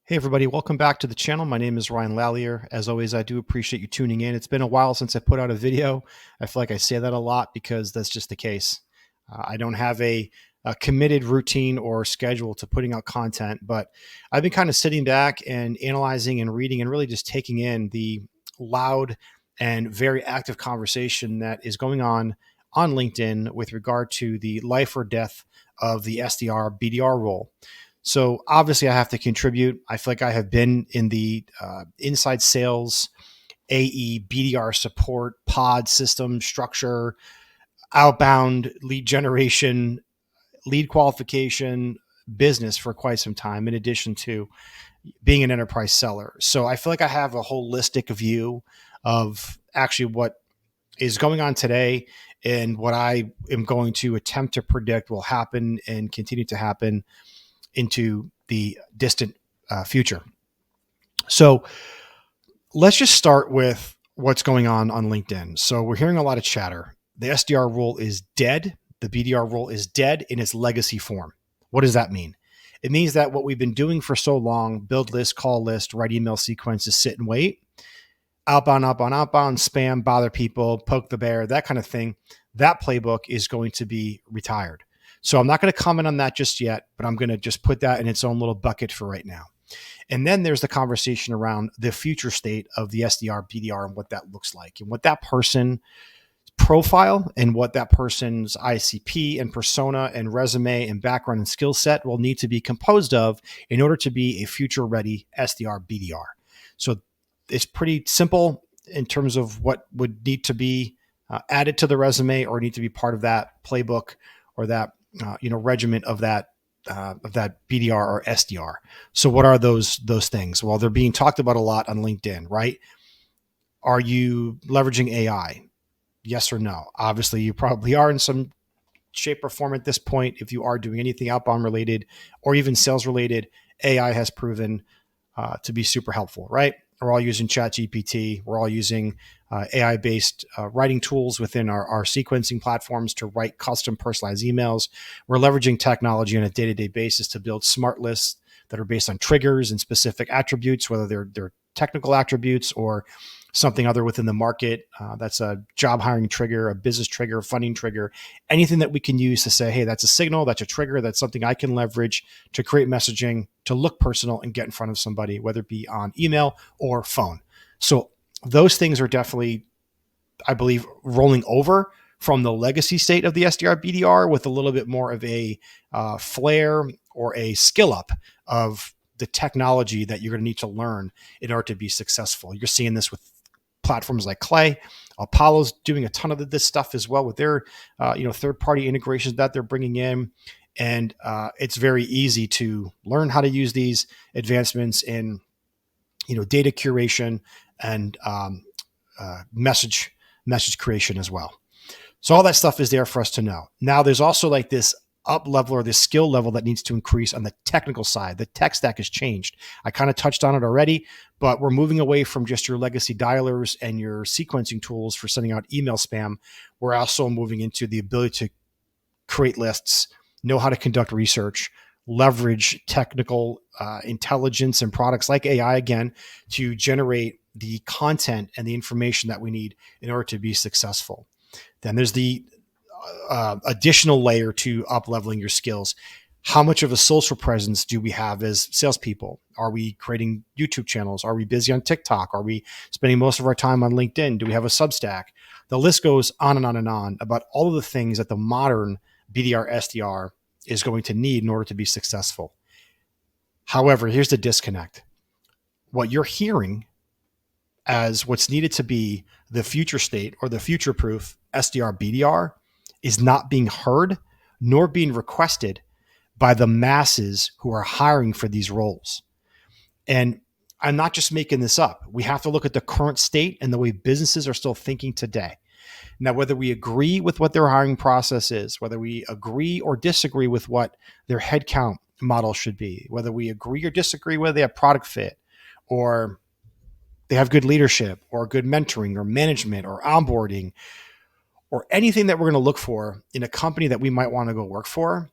Hey everybody, welcome back to the channel. My name is Ryan Lallier. As always, I do appreciate you tuning in. It's been a while since I put out a video. I feel like I say that a lot because that's just the case. I don't have a committed routine or schedule to putting out content, but I've been kind of sitting back and analyzing and reading and really just taking in the loud and very active conversation that is going on LinkedIn with regard to the life or death of the SDR BDR role. So obviously I have to contribute. I feel like I have been in the inside sales, AE, BDR support, pod system structure, outbound lead generation, lead qualification business for quite some time, in addition to being an enterprise seller. So I feel like I have a holistic view of actually what is going on today and what I am going to attempt to predict will happen and continue to happen into the distant future. So let's just start with what's going on LinkedIn. So we're hearing a lot of chatter. The SDR role is dead. The BDR role is dead in its legacy form. What does that mean? It means that what we've been doing for so long, build list, call list, write email sequences, sit and wait, outbound, spam, bother people, poke the bear, that kind of thing, that playbook is going to be retired. So I'm not going to comment on that just yet, but I'm going to just put that in its own little bucket for right now. And then there's the conversation around the future state of the SDR, BDR, and what that looks like, and what that person's profile and what that person's ICP and persona and resume and background and skill set will need to be composed of in order to be a future-ready SDR, BDR. So it's pretty simple in terms of what would need to be added to the resume or need to be part of that playbook or that regiment of that BDR or SDR. So what are those things? Well, they're being talked about a lot on LinkedIn, right? Are you leveraging AI? Yes or no? Obviously, you probably are in some shape or form at this point. If you are doing anything outbound related or even sales related, AI has proven to be super helpful, right? We're all using ChatGPT. We're all using AI-based writing tools within our sequencing platforms to write custom personalized emails. We're leveraging technology on a day-to-day basis to build smart lists that are based on triggers and specific attributes, whether they're technical attributes or something other within the market. That's a job hiring trigger, a business trigger, funding trigger, anything that we can use to say, hey, that's a signal, that's a trigger, that's something I can leverage to create messaging, to look personal and get in front of somebody, whether it be on email or phone. So those things are definitely, I believe, rolling over from the legacy state of the SDR BDR with a little bit more of a flair or a skill up of the technology that you're going to need to learn in order to be successful. You're seeing this with platforms like Clay. Apollo's doing a ton of this stuff as well with their third-party integrations that they're bringing in. And it's very easy to learn how to use these advancements in data curation and message creation as well. So all that stuff is there for us to know. Now there's also like this up level or this skill level that needs to increase on the technical side. The tech stack has changed. I kind of touched on it already, but we're moving away from just your legacy dialers and your sequencing tools for sending out email spam. We're also moving into the ability to create lists, know how to conduct research, leverage technical intelligence and products like AI again to generate the content and the information that we need in order to be successful. Then there's the additional layer to up leveling your skills. How much of a social presence do we have as salespeople? Are we creating YouTube channels? Are we busy on TikTok? Are we spending most of our time on LinkedIn? Do we have a Substack? The list goes on and on and on about all of the things that the modern BDR SDR is going to need in order to be successful. However, here's the disconnect. What you're hearing as what's needed to be the future state or the future proof SDR BDR is not being heard nor being requested by the masses who are hiring for these roles. And I'm not just making this up. We have to look at the current state and the way businesses are still thinking today. Now, whether we agree with what their hiring process is, whether we agree or disagree with what their headcount model should be, whether we agree or disagree whether they have product fit or they have good leadership or good mentoring or management or onboarding, or anything that we're going to look for in a company that we might want to go work for,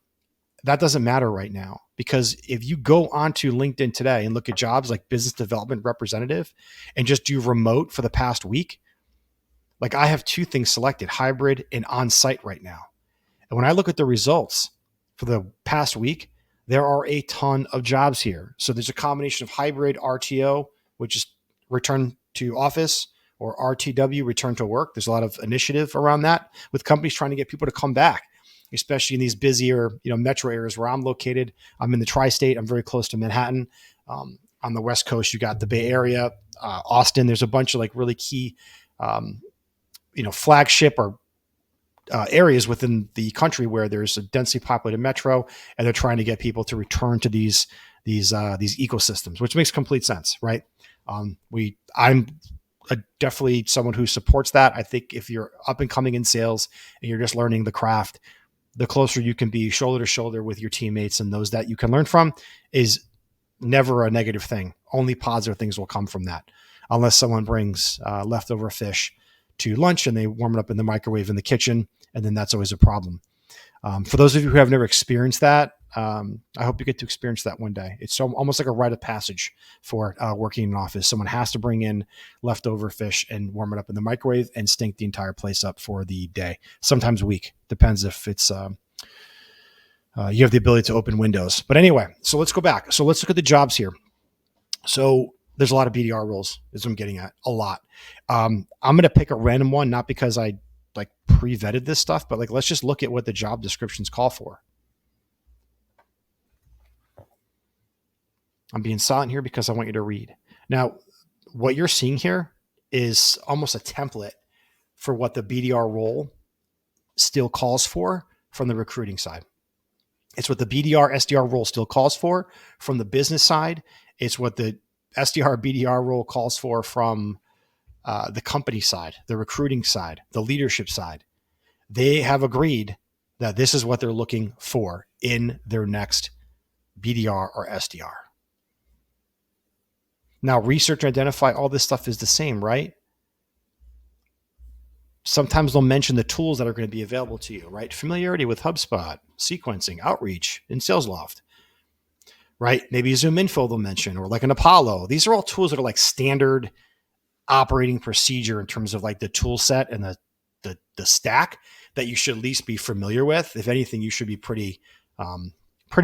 that doesn't matter right now. Because if you go onto LinkedIn today and look at jobs like business development representative and just do remote for the past week, like I have two things selected, hybrid and on-site right now. And when I look at the results for the past week, there are a ton of jobs here. So there's a combination of hybrid RTO, which is return to office, or RTW, return to work. There's a lot of initiative around that with companies trying to get people to come back, especially in these busier, metro areas where I'm located. I'm in the tri-state. I'm very close to Manhattan. On the West Coast, you got the Bay Area, Austin. There's a bunch of like really key, flagship or areas within the country where there's a densely populated metro, and they're trying to get people to return to these ecosystems, which makes complete sense, right? I'm definitely someone who supports that. I think if you're up and coming in sales and you're just learning the craft, the closer you can be shoulder to shoulder with your teammates and those that you can learn from is never a negative thing. Only positive things will come from that, unless someone brings leftover fish to lunch and they warm it up in the microwave in the kitchen, and then that's always a problem. For those of you who have never experienced that, I hope you get to experience that one day. It's almost like a rite of passage for working in an office. Someone has to bring in leftover fish and warm it up in the microwave and stink the entire place up for the day, sometimes a week. Depends if it's you have the ability to open windows. But anyway, so let's go back. So let's look at the jobs here. So there's a lot of BDR roles, is what I'm getting at, a lot. I'm going to pick a random one, not because I like pre-vetted this stuff, but like, let's just look at what the job descriptions call for. I'm being silent here because I want you to read. Now, what you're seeing here is almost a template for what the BDR role still calls for from the recruiting side. It's what the BDR SDR role still calls for from the business side. It's what the SDR BDR role calls for from the company side, the recruiting side, the leadership side. They have agreed that this is what they're looking for in their next BDR or SDR. Now, research and identify, all this stuff is the same, right? Sometimes they'll mention the tools that are going to be available to you, right? Familiarity with HubSpot, sequencing, outreach, and SalesLoft, right? Maybe ZoomInfo they'll mention, or like an Apollo. These are all tools that are like standard operating procedure in terms of like the tool set and the stack that you should at least be familiar with. If anything, you should be pretty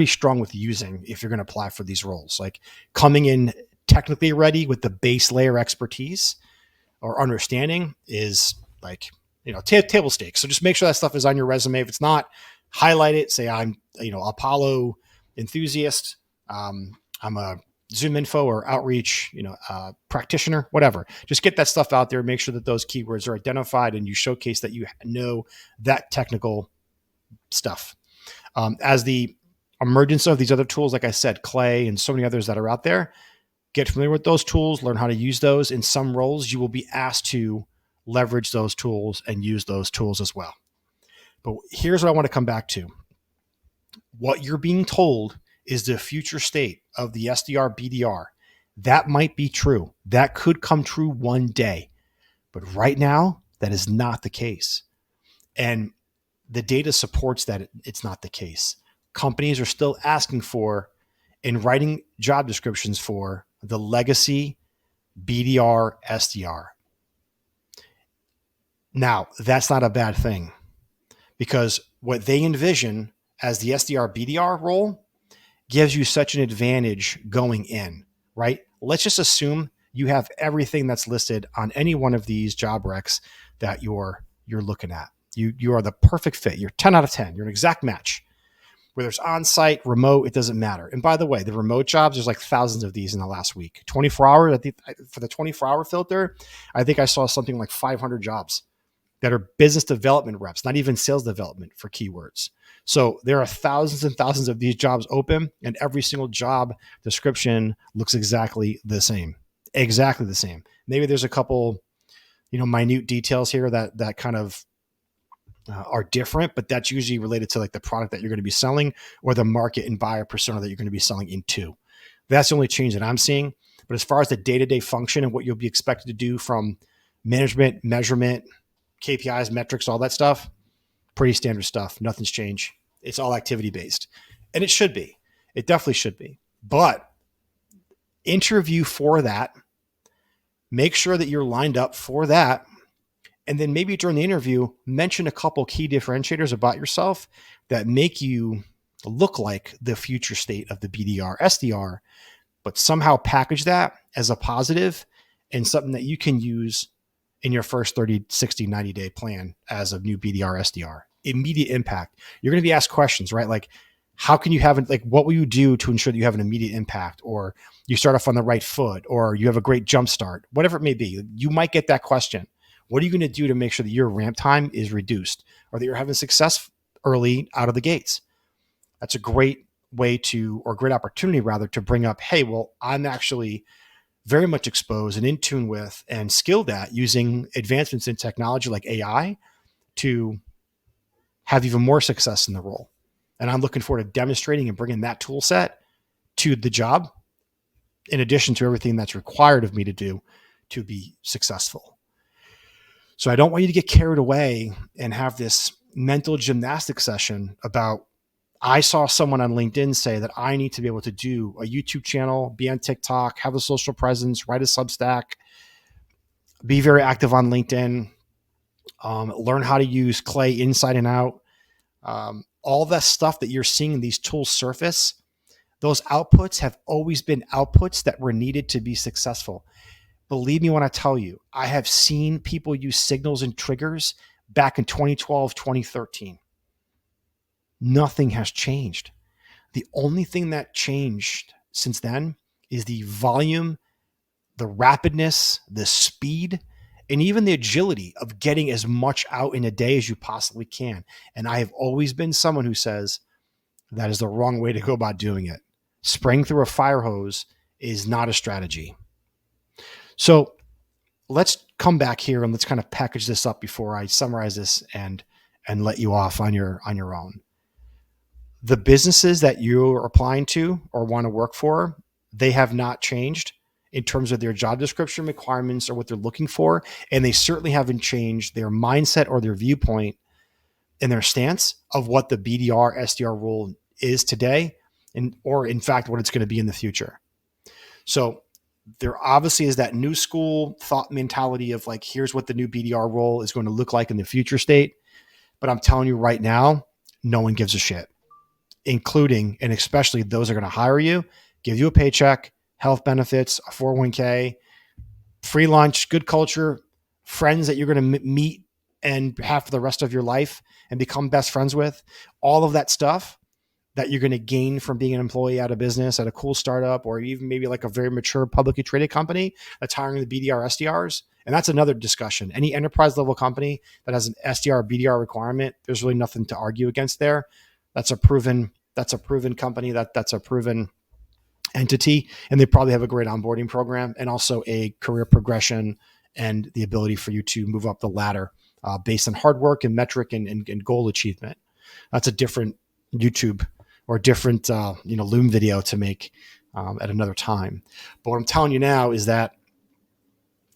strong with using if you're going to apply for these roles. Like coming in technically ready with the base layer expertise or understanding is like, table stakes. So just make sure that stuff is on your resume. If it's not, highlight it. Say I'm, Apollo enthusiast. I'm a ZoomInfo or outreach, practitioner, whatever. Just get that stuff out there. Make sure that those keywords are identified and you showcase that you know that technical stuff. As the emergence of these other tools, like I said, Clay and so many others that are out there, get familiar with those tools, learn how to use those. In some roles, you will be asked to leverage those tools and use those tools as well. But here's what I want to come back to. What you're being told is the future state of the SDR BDR. That might be true. That could come true one day. But right now, that is not the case. And the data supports that it's not the case. Companies are still asking for and writing job descriptions for the legacy BDR SDR. Now, that's not a bad thing, because what they envision as the SDR BDR role gives you such an advantage going in, right? Let's just assume you have everything that's listed on any one of these job recs that you're looking at. You are the perfect fit. You're 10 out of 10. You're an exact match. Whether it's on-site, remote, it doesn't matter. And by the way, the remote jobs, there's like thousands of these in the last week. 24 hours, I think for the 24-hour filter, I think I saw something like 500 jobs that are business development reps, not even sales development for keywords. So there are thousands and thousands of these jobs open, and every single job description looks exactly the same. Exactly the same. Maybe there's a couple, minute details here that kind of are different, but that's usually related to like the product that you're going to be selling or the market and buyer persona that you're going to be selling into. That's the only change that I'm seeing. But as far as the day-to-day function and what you'll be expected to do from management, measurement, KPIs, metrics, all that stuff, pretty standard stuff. Nothing's changed. It's all activity-based. And it should be. It definitely should be. But interview for that. Make sure that you're lined up for that. And then maybe during the interview, mention a couple key differentiators about yourself that make you look like the future state of the BDR, SDR, but somehow package that as a positive and something that you can use in your first 30, 60, 90-day plan as a new BDR, SDR. Immediate impact. You're going to be asked questions, right? Like, how can you have, like, what will you do to ensure that you have an immediate impact, or you start off on the right foot, or you have a great jump start, whatever it may be. You might get that question. What are you going to do to make sure that your ramp time is reduced, or that you're having success early out of the gates? That's a great way to, or great opportunity rather, to bring up, hey, well, I'm actually very much exposed and in tune with and skilled at using advancements in technology like AI to have even more success in the role. And I'm looking forward to demonstrating and bringing that tool set to the job, in addition to everything that's required of me to do to be successful. So I don't want you to get carried away and have this mental gymnastics session about, I saw someone on LinkedIn say that I need to be able to do a YouTube channel, be on TikTok, have a social presence, write a Substack, be very active on LinkedIn, learn how to use Clay inside and out. All that stuff that you're seeing these tools surface, those outputs have always been outputs that were needed to be successful. Believe me when I tell you, I have seen people use signals and triggers back in 2012, 2013. Nothing has changed. The only thing that changed since then is the volume, the rapidness, the speed, and even the agility of getting as much out in a day as you possibly can. And I have always been someone who says that is the wrong way to go about doing it. Spraying through a fire hose is not a strategy. So let's come back here and let's kind of package this up before I summarize this and let you off on your own. The businesses that you're applying to or want to work for, they have not changed in terms of their job description requirements or what they're looking for. And they certainly haven't changed their mindset or their viewpoint and their stance of what the BDR, SDR role is today, and or in fact, what it's going to be in the future. So there obviously is that new school thought mentality of like, here's what the new BDR role is going to look like in the future state. But I'm telling you right now, no one gives a shit, including and especially those that are going to hire you, give you a paycheck, health benefits, a 401k, free lunch, good culture, friends that you're going to meet and have for the rest of your life and become best friends with. All of that stuff that you're going to gain from being an employee at a business, at a cool startup, or even maybe like a very mature publicly traded company that's hiring the BDR, SDRs. And that's another discussion. Any enterprise level company that has an SDR, BDR requirement, there's really nothing to argue against there. That's a proven company, that's a proven entity. And they probably have a great onboarding program and also a career progression and the ability for you to move up the ladder based on hard work and metric and goal achievement. That's a different YouTube or different Loom video to make at another time. But what I'm telling you now is that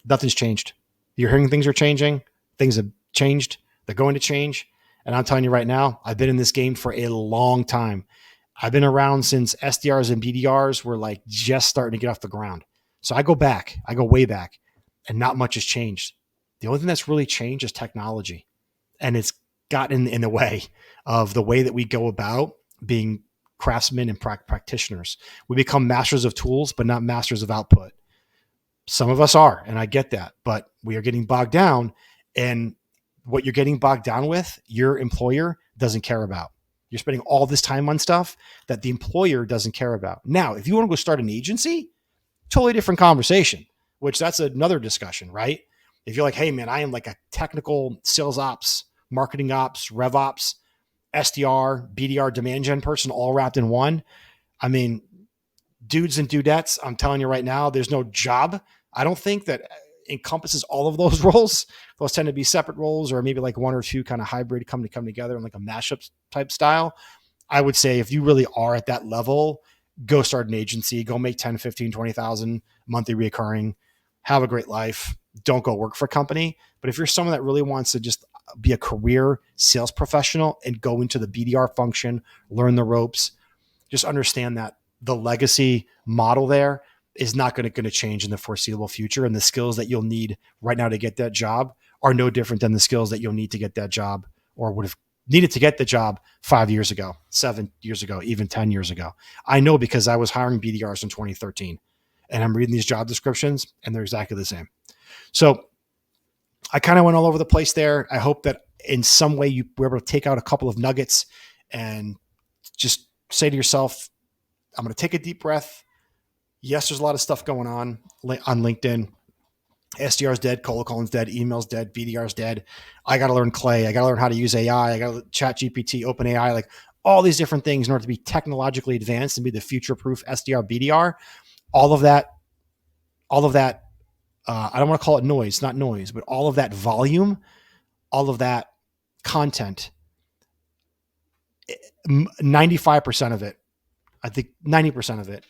nothing's changed. You're hearing things are changing. Things have changed. They're going to change. And I'm telling you right now, I've been in this game for a long time. I've been around since SDRs and BDRs were like just starting to get off the ground. So I go way back, and not much has changed. The only thing that's really changed is technology. And it's gotten in the way of the way that we go about being craftsmen and practitioners. We become masters of tools, but not masters of output. Some of us are, and I get that, but we are getting bogged down. And what you're getting bogged down with, your employer doesn't care about. You're spending all this time on stuff that the employer doesn't care about. Now, if you want to go start an agency, totally different conversation, which that's another discussion, right? If you're like, hey man, I am like a technical sales ops, marketing ops, rev ops, SDR, BDR, demand gen person all wrapped in one. I mean, dudes and dudettes, I'm telling you right now, there's no job, I don't think, that encompasses all of those roles. Those tend to be separate roles, or maybe like one or two kind of hybrid come together in like a mashup type style. I would say if you really are at that level, go start an agency, go make 10, 15, 20,000 monthly recurring, have a great life. Don't go work for a company. But if you're someone that really wants to just be a career sales professional and go into the BDR function, learn the ropes, just understand that the legacy model there is not going to change in the foreseeable future. And the skills that you'll need right now to get that job are no different than the skills that you'll need to get that job, or would have needed to get the job 5 years ago, 7 years ago, even 10 years ago. I know because I was hiring BDRs in 2013, and I'm reading these job descriptions and they're exactly the same. So I kind of went all over the place there. I hope that in some way you were able to take out a couple of nuggets and just say to yourself, I'm going to take a deep breath. Yes, there's a lot of stuff going on LinkedIn. SDR's dead, cold calling's dead, email's dead, BDR's dead. I got to learn Clay. I got to learn how to use AI. I got to chat GPT, open AI, like all these different things in order to be technologically advanced and be the future-proof SDR, BDR. All of that, I don't want to call it noise, not noise, but all of that volume, all of that content, 95% of it, I think 90% of it,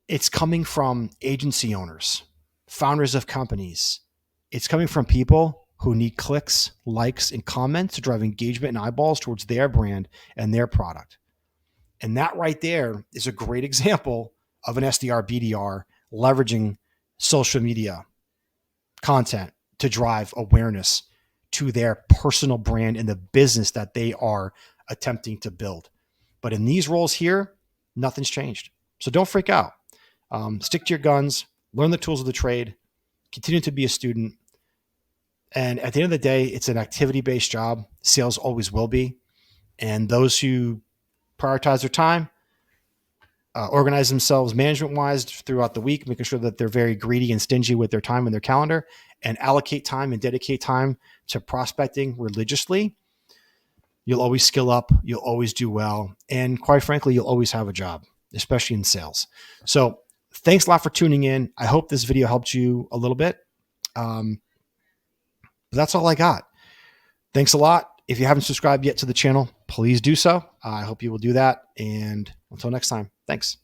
it's coming from agency owners, founders of companies. It's coming from people who need clicks, likes, and comments to drive engagement and eyeballs towards their brand and their product. And that right there is a great example of an SDR, BDR leveraging social media content to drive awareness to their personal brand and the business that they are attempting to build. But in these roles here, nothing's changed. So don't freak out. Stick to your guns, learn the tools of the trade, continue to be a student. And at the end of the day, it's an activity-based job. Sales always will be. And those who prioritize their time, organize themselves management-wise throughout the week, making sure that they're very greedy and stingy with their time and their calendar, and allocate time and dedicate time to prospecting religiously, you'll always skill up, you'll always do well, and quite frankly, you'll always have a job, especially in sales. So thanks a lot for tuning in. I hope this video helped you a little bit. That's all I got. Thanks a lot. If you haven't subscribed yet to the channel, please do so. I hope you will do that. And until next time, thanks.